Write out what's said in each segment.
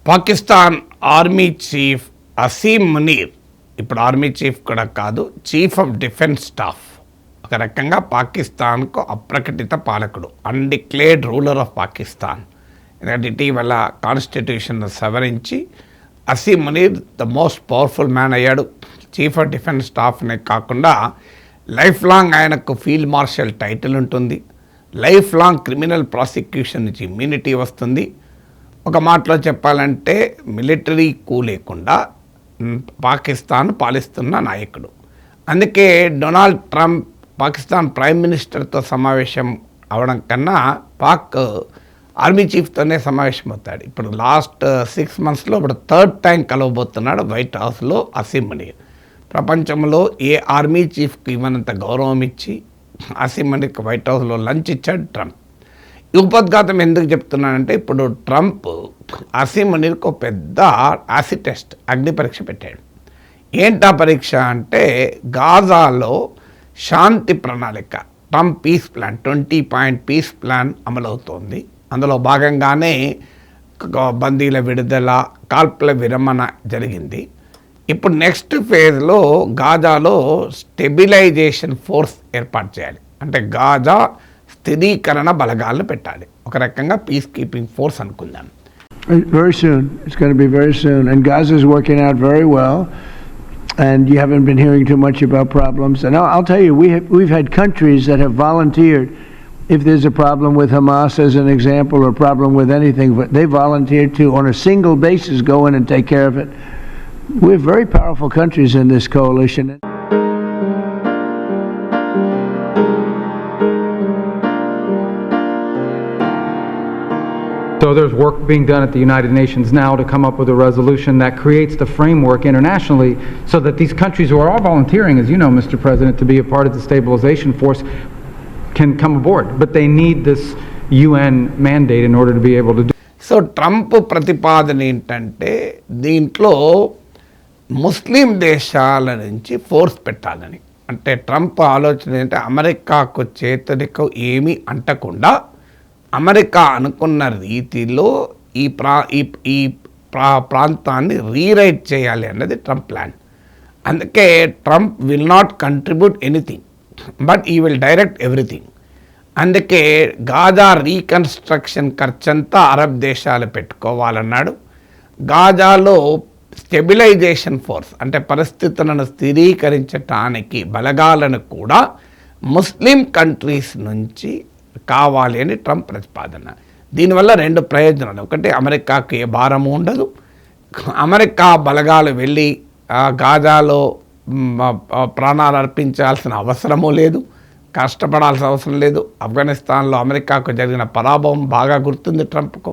Pakistan army chief Asim Munir ఇప్పుడు army chief కూడా కాదు, చీఫ్ ఆఫ్ డిఫెన్స్ స్టాఫ్. ఒక రకంగా పాకిస్తాన్కు అప్రకటిత పాలకుడు, అన్డిక్లేర్డ్ రూలర్ ఆఫ్ పాకిస్తాన్. ఎందుకంటే ఇటీవల కాన్స్టిట్యూషన్ సవరించి Asim Munir the most powerful man అయ్యాడు. చీఫ్ ఆఫ్ డిఫెన్స్ స్టాఫ్నే కాకుండా లైఫ్ లాంగ్ ఆయనకు ఫీల్డ్ మార్షల్ టైటిల్ ఉంటుంది. లైఫ్ లాంగ్ క్రిమినల్ ప్రాసిక్యూషన్ నుంచి ఇమ్యూనిటీ వస్తుంది. ఒక మాటలో చెప్పాలంటే మిలిటరీ కూ లేకుండా పాకిస్తాన్ పాలిస్తున్న నాయకుడు. అందుకే డొనాల్డ్ ట్రంప్ పాకిస్తాన్ ప్రైమ్ మినిస్టర్తో సమావేశం అవడం కన్నా పాక్ ఆర్మీ చీఫ్తోనే సమావేశం అవుతాడు. ఇప్పుడు లాస్ట్ 6 monthsలో ఇప్పుడు 3rd time కలవబోతున్నాడు వైట్ హౌస్లో అసీం మునీర్. ప్రపంచంలో ఏ ఆర్మీ చీఫ్కి ఇవ్వనంత గౌరవం ఇచ్చి అసీం మునీర్కి వైట్ హౌస్లో లంచ్ ఇచ్చాడు ట్రంప్. ఈ ఉపద్ఘాతం ఎందుకు చెప్తున్నానంటే ఇప్పుడు ట్రంప్ అసీం మునీర్కి ఒక పెద్ద యాసిడ్ టెస్ట్, అగ్ని పరీక్ష పెట్టాడు. ఏంటా పరీక్ష అంటే గాజాలో శాంతి ప్రణాళిక, Trump peace plan 20-point peace plan అమలవుతోంది. అందులో భాగంగానే బందీల విడుదల, కాల్పుల విరమణ జరిగింది. ఇప్పుడు నెక్స్ట్ ఫేజ్లో గాజాలో స్టెబిలైజేషన్ ఫోర్స్ ఏర్పాటు చేయాలి. అంటే గాజా స్థిరీకరణ బలగాలను పెట్టాలి. ఒక రకంగా పీస్ కీపింగ్ ఫోర్స్ అనుకుందాం. Very soon. It's going to be very soon. And Gaza is working out very well. And you haven't been hearing too much about problems. And I'll tell you, we've had countries that have volunteered. If there's a problem with Hamas, as an example, or a problem with anything, but they volunteered to, on a single basis, go in and take care of it. We have very powerful countries in this coalition. So there's work being done at the United Nations now to come up with a resolution that creates the framework internationally so that these countries who are all volunteering, as you know, Mr. President, to be a part of the stabilization force can come aboard. But they need this UN mandate in order to be able to do. So Trump ప్రతిపాదన ఏంటంటే దీంట్లో ముస్లిం దేశాల నుంచి force పెట్టాలని. అంటే Trump ఆలోచన ఏంటంటే అమెరికాకు చేతులకు ఏమీ అంటకుండా అమెరికా అనుకున్న రీతిలో ఈ ప్రాంతాన్ని రీరైట్ చేయాలి అన్నది ట్రంప్ ప్లాన్. అందుకే Trump will not contribute anything but ఈ విల్ డైరెక్ట్ ఎవ్రీథింగ్. అందుకే గాజా రీకన్స్ట్రక్షన్ ఖర్చంతా అరబ్ దేశాలు పెట్టుకోవాలన్నాడు. గాజాలో స్టెబిలైజేషన్ ఫోర్స్ అంటే పరిస్థితులను స్థిరీకరించటానికి బలగాలను కూడా ముస్లిం కంట్రీస్ నుంచి కావాలి అని ట్రంప్ ప్రతిపాదన. దీనివల్ల 2 ప్రయోజనాలు. ఒకటి, అమెరికాకు ఏ భారము ఉండదు. అమెరికా బలగాలు వెళ్ళి గాజాలో ప్రాణాలు అర్పించాల్సిన అవసరము లేదు, కష్టపడాల్సిన అవసరం లేదు. ఆఫ్ఘనిస్తాన్లో అమెరికాకు జరిగిన పరాభవం బాగా గుర్తుంది ట్రంప్కు.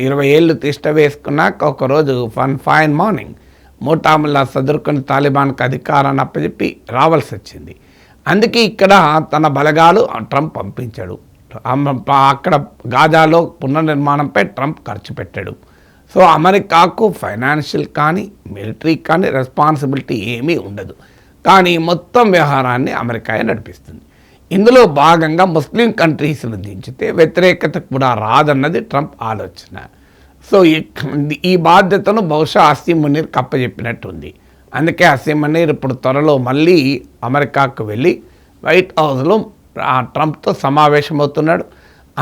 20 ఏళ్ళు తిష్ట వేసుకున్నాక ఒకరోజు ఫైన్ మార్నింగ్ మోటాముల్లా సదురుకొని తాలిబాన్కి అధికారాన్ని అప్పచెప్పి రావాల్సి వచ్చింది. అందుకే ఇక్కడ తన బలగాలు ట్రంప్ పంపించాడు. అక్కడ గాజాలో పునర్నిర్మాణంపై ట్రంప్ ఖర్చు పెట్టాడు. సో అమెరికాకు ఫైనాన్షియల్ కానీ మిలిటరీ కానీ రెస్పాన్సిబిలిటీ ఏమీ ఉండదు. కానీ మొత్తం వ్యవహారాన్ని అమెరికాయే నడిపిస్తుంది. ఇందులో భాగంగా ముస్లిం కంట్రీస్ను దించితే వ్యతిరేకత కూడా రాదన్నది ట్రంప్ ఆలోచన. సో ఈ బాధ్యతను బహుశా అసీం మునీర్కి అప్పచెప్పినట్టుంది. అందుకే అసీం మునీర్ ఇప్పుడు త్వరలో మళ్ళీ అమెరికాకు వెళ్ళి వైట్ హౌస్లో ట్రంప్తో సమావేశమవుతున్నాడు.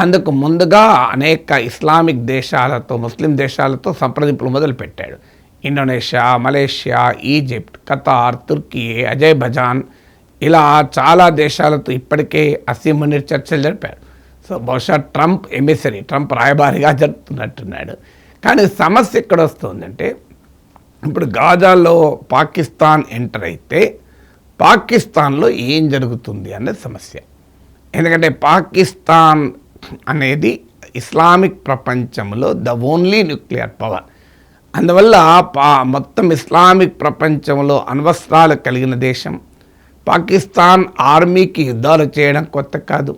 అందుకు ముందుగా అనేక ఇస్లామిక్ దేశాలతో, ముస్లిం దేశాలతో సంప్రదింపులు మొదలుపెట్టాడు. ఇండోనేషియా, మలేషియా, ఈజిప్ట్, ఖతార్, తుర్కీ, అజర్బైజాన్, ఇలా చాలా దేశాలతో ఇప్పటికే అసీం మునీర్ చర్చలు జరిపారు. సో బహుశా ట్రంప్ ఎమిసరీ, ట్రంప్ రాయబారిగా జరుపుతున్నట్టున్నాడు. కానీ సమస్య ఎక్కడ వస్తుందంటే ఇప్పుడు గాజాలో పాకిస్తాన్ ఎంటర్ అయితే పాకిస్తాన్లో ఏం జరుగుతుంది అన్నది సమస్య. ఎందుకంటే పాకిస్తాన్ అనేది ఇస్లామిక్ ప్రపంచంలో ద ఓన్లీ న్యూక్లియర్ పవర్. అందువల్ల మొత్తం ఇస్లామిక్ ప్రపంచంలో అణ్వస్త్రాలు కలిగిన దేశం. పాకిస్తాన్ ఆర్మీకి యుద్ధాలు చేయడం కొత్త కాదు.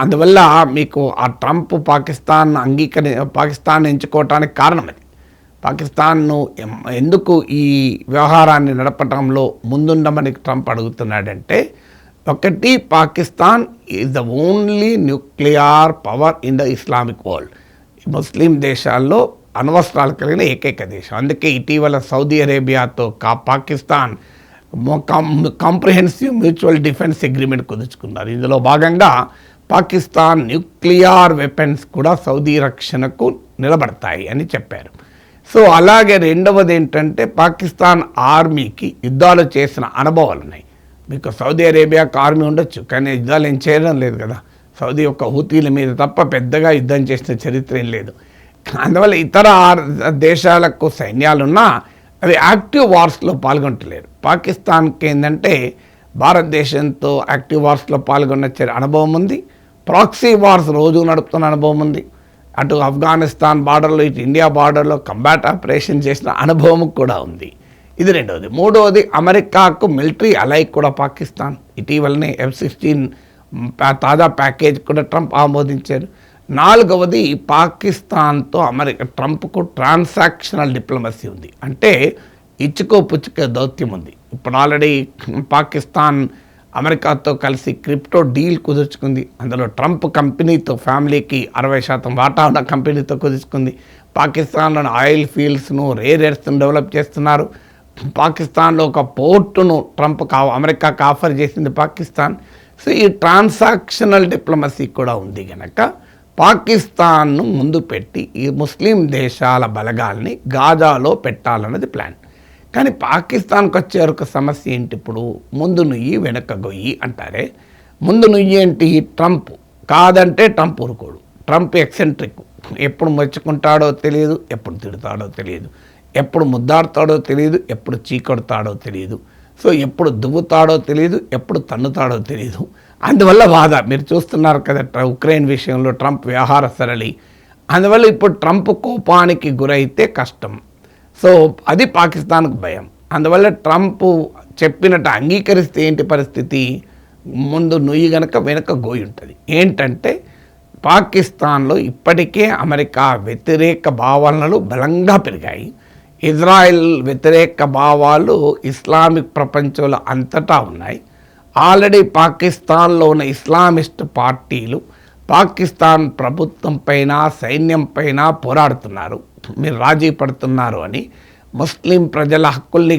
అందువల్ల మీకు ఆ ట్రంప్ పాకిస్తాన్ ఎంచుకోవటానికి కారణం అది. పాకిస్తాన్ను ఎందుకు ఈ వ్యవహారాన్ని నడపడంలో ముందుండమని ట్రంప్ అడుగుతున్నాడంటే, ఒకటి, Pakistan is the only nuclear power in the Islamic world. ముస్లిం దేశాల్లో అణ్వస్త్రాలు కలిగిన ఏకైక దేశం. అందుకే ఇటీవల సౌదీ అరేబియాతో Pakistan comprehensive mutual defence agreement కుదుర్చుకున్నారు. ఇందులో భాగంగా పాకిస్తాన్ న్యూక్లియర్ వెపన్స్ కూడా సౌదీ రక్షణకు నిలబడతాయి అని చెప్పారు. సో అలాగే రెండవది ఏంటంటే పాకిస్తాన్ ఆర్మీకి యుద్ధాలు చేసిన అనుభవాలు ఉన్నాయి. మీకు సౌదీ అరేబియాకు ఆర్మీ ఉండొచ్చు, కానీ యుద్ధాలు ఏం చేయడం లేదు కదా. సౌదీ యొక్క హూతీల మీద తప్ప పెద్దగా యుద్ధం చేసిన చరిత్ర ఏం లేదు. అందువల్ల ఇతర దేశాలకు సైన్యాలున్నా అవి యాక్టివ్ వార్స్లో పాల్గొంటలేరు. పాకిస్తాన్కి ఏంటంటే భారతదేశంతో యాక్టివ్ వార్స్లో పాల్గొన్న అనుభవం ఉంది, ప్రాక్సీ వార్స్ రోజు నడుపుతున్న అనుభవం ఉంది. అటు ఆఫ్ఘనిస్తాన్ బార్డర్లో ఇటు ఇండియా బార్డర్లో కంబాట్ ఆపరేషన్ చేసిన అనుభవం కూడా ఉంది. ఇది రెండవది. మూడవది అమెరికాకు మిలిటరీ అలై కూడా పాకిస్తాన్. ఇటీవలనే F-16 తాజా ప్యాకేజ్ కూడా ట్రంప్ ఆమోదించారు. నాలుగవది పాకిస్తాన్తో ట్రంప్కు ట్రాన్సాక్షనల్ డిప్లొమసీ ఉంది. అంటే ఇచ్చుకో పుచ్చుకో దౌత్యం ఉంది. ఇప్పుడు ఆల్రెడీ పాకిస్తాన్ అమెరికాతో కలిసి క్రిప్టో డీల్ కుదుర్చుకుంది. అందులో ట్రంప్ కంపెనీతో ఫ్యామిలీకి 60% వాటా ఉన్న కంపెనీతో కుదుర్చుకుంది. పాకిస్తాన్లోని ఆయిల్ ఫీల్డ్స్ను రేర్ ఎర్త్ను డెవలప్ చేస్తున్నారు. పాకిస్తాన్లో ఒక పోర్టును అమెరికాకు ఆఫర్ చేసింది పాకిస్తాన్. సో ఈ ట్రాన్సాక్షనల్ డిప్లొమసీ కూడా ఉంది కనుక పాకిస్తాన్ను ముందు పెట్టి ఈ ముస్లిం దేశాల బలగాల్ని గాజాలో పెట్టాలన్నది ప్లాన్. కానీ పాకిస్తాన్కి వచ్చే ఒక సమస్య ఏంటి? ఇప్పుడు ముందు నుయ్యి వెనక గొయ్యి అంటారే. ముందు నుయ్యి ఏంటి? ట్రంప్ కాదంటే ట్రంప్ ఊరుకోడు. ట్రంప్ ఎక్సెంట్రిక్, ఎప్పుడు మెచ్చుకుంటాడో తెలియదు, ఎప్పుడు తిడతాడో తెలియదు, ఎప్పుడు ముద్దాడుతాడో తెలియదు, ఎప్పుడు చీకొడతాడో తెలియదు. సో ఎప్పుడు దువ్వుతాడో తెలియదు, ఎప్పుడు తన్నుతాడో తెలియదు. అందువల్ల బాధ మీరు చూస్తున్నారు కదా ఉక్రెయిన్ విషయంలో ట్రంప్ వ్యవహార సరళి. అందువల్ల ఇప్పుడు ట్రంప్ కోపానికి గురైతే కష్టం. సో అది పాకిస్తాన్కు భయం. అందువల్ల ట్రంప్ చెప్పినట్టు అంగీకరిస్తే ఏంటి పరిస్థితి? ముందు నుయ్యి గనక వెనక గోయి ఉంటుంది. ఏంటంటే పాకిస్తాన్లో ఇప్పటికే అమెరికా వ్యతిరేక భావనలు బలంగా పెరిగాయి. ఇజ్రాయెల్ వ్యతిరేక భావాలు ఇస్లామిక్ ప్రపంచంలో అంతటా ఉన్నాయి. ఆల్రెడీ పాకిస్తాన్లో ఉన్న ఇస్లామిస్ట్ పార్టీలు పాకిస్తాన్ ప్రభుత్వం పైన సైన్యం పైన పోరాడుతున్నారు. మీరు రాజీ పడుతున్నారు అని ముస్లిం ప్రజల హక్కుల్ని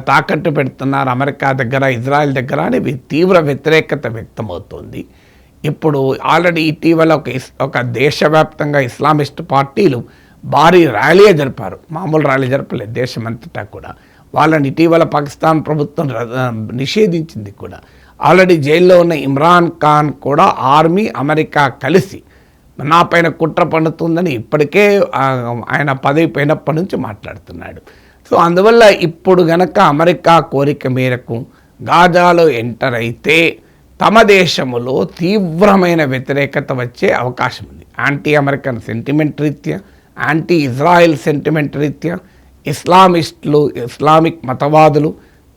తాకట్టు పెడుతున్నారు అమెరికా దగ్గర, ఇజ్రాయెల్ దగ్గర అని తీవ్ర వ్యతిరేకత వ్యక్తమవుతోంది. ఇప్పుడు ఆల్రెడీ ఇటీవల ఒక దేశవ్యాప్తంగా ఇస్లామిస్ట్ పార్టీలు భారీ ర్యాలీ జరిపారు. మామూలు ర్యాలీ జరపలేదు, దేశమంతటా కూడా. వాళ్ళని ఇటీవల పాకిస్తాన్ ప్రభుత్వం నిషేధించింది కూడా. ఆల్రెడీ జైల్లో ఉన్న ఇమ్రాన్ ఖాన్ కూడా ఆర్మీ అమెరికా కలిసి నా పైన కుట్ర పన్నుతుందని ఇప్పటికే ఆయన పదవి పోయినప్పటి నుంచి మాట్లాడుతున్నాడు. సో అందువల్ల ఇప్పుడు గనక అమెరికా కోరిక మేరకు గాజాలో ఎంటర్ అయితే తమ దేశంలో తీవ్రమైన వ్యతిరేకత వచ్చే అవకాశం ఉంది. యాంటీ అమెరికన్ సెంటిమెంట్ రీత్యా, యాంటీ ఇజ్రాయెల్ సెంటిమెంట్ రీత్యా ఇస్లామిస్టులు, ఇస్లామిక్ మతవాదులు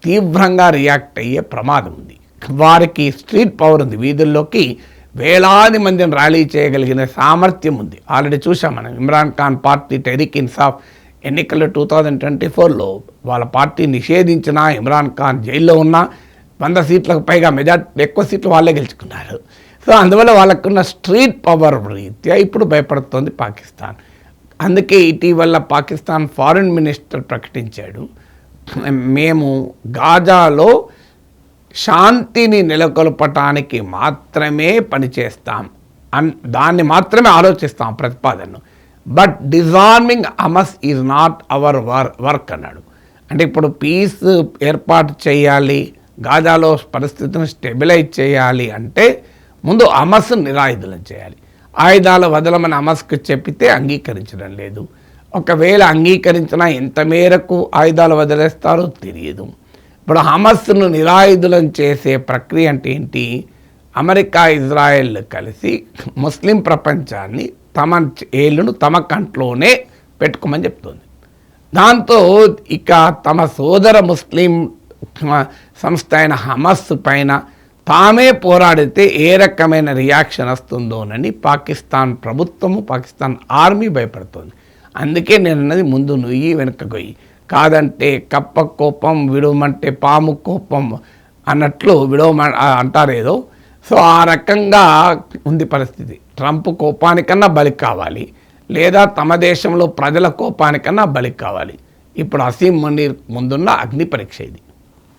తీవ్రంగా రియాక్ట్ అయ్యే ప్రమాదం ఉంది. వారికి స్ట్రీట్ పవర్ ఉంది, వీధుల్లోకి వేలాది మందిని ర్యాలీ చేయగలిగిన సామర్థ్యం ఉంది. ఆల్రెడీ చూసాం మనం. ఇమ్రాన్ ఖాన్ పార్టీ టెహ్రీక్ ఇన్సాఫ్ ఎన్నికల్లో 2024లో వాళ్ళ పార్టీ నిషేధించిన ఇమ్రాన్ ఖాన్ జైల్లో ఉన్న 100 సీట్లకు పైగా మెజార్టీ ఎక్కువ సీట్లు వాళ్ళే గెలుచుకున్నారు. సో అందువల్ల వాళ్ళకున్న స్ట్రీట్ పవర్ రీత్యా ఇప్పుడు భయపడుతోంది పాకిస్తాన్. అందుకే ఇటీవల పాకిస్తాన్ ఫారిన్ మినిస్టర్ ప్రకటించాడు, మేము గాజాలో శాంతిని నెలకొల్పటానికి మాత్రమే పనిచేస్తాం, దాన్ని మాత్రమే ఆలోచిస్తాం ప్రతిపాదనను. But disarming Hamas is not our work అన్నాడు. అంటే ఇప్పుడు పీస్ ఏర్పాటు చేయాలి, గాజాలో పరిస్థితిని స్టెబిలైజ్ చేయాలి అంటే ముందు హమస్ను నిరాయుధులను చేయాలి. ఆయుధాలు వదలమని హమస్కు చెప్పితే అంగీకరించడం లేదు. ఒకవేళ అంగీకరించినా ఎంత మేరకు ఆయుధాలు వదిలేస్తారో తెలియదు. ఇప్పుడు హమస్ను నిరాయుధులను చేసే ప్రక్రియ అంటే ఏంటి? అమెరికా, ఇజ్రాయెల్ కలిసి ముస్లిం ప్రపంచాన్ని తమ ఏళ్ళను తమ కంట్లోనే పెట్టుకోమని చెప్తుంది. దాంతో ఇక తమ సోదర ముస్లిం సంస్థ అయిన హమస్ పైన తామే పోరాడితే ఏ రకమైన రియాక్షన్ వస్తుందోనని పాకిస్తాన్ ప్రభుత్వము, పాకిస్తాన్ ఆర్మీ భయపడుతుంది. అందుకే నేను అన్నది ముందు నుయ్యి వెనక గొయ్యి. కాదంటే కప్ప కోపం, విడవమంటే పాము కోపం అన్నట్లు అంటారేదో. సో ఆ రకంగా ఉంది పరిస్థితి. ట్రంప్ కోపానికన్నా బలి కావాలి, లేదా తమ దేశంలో ప్రజల కోపానికన్నా బలి కావాలి. ఇప్పుడు అసీం మునీర్ ముందున్న అగ్ని పరీక్ష ఇది.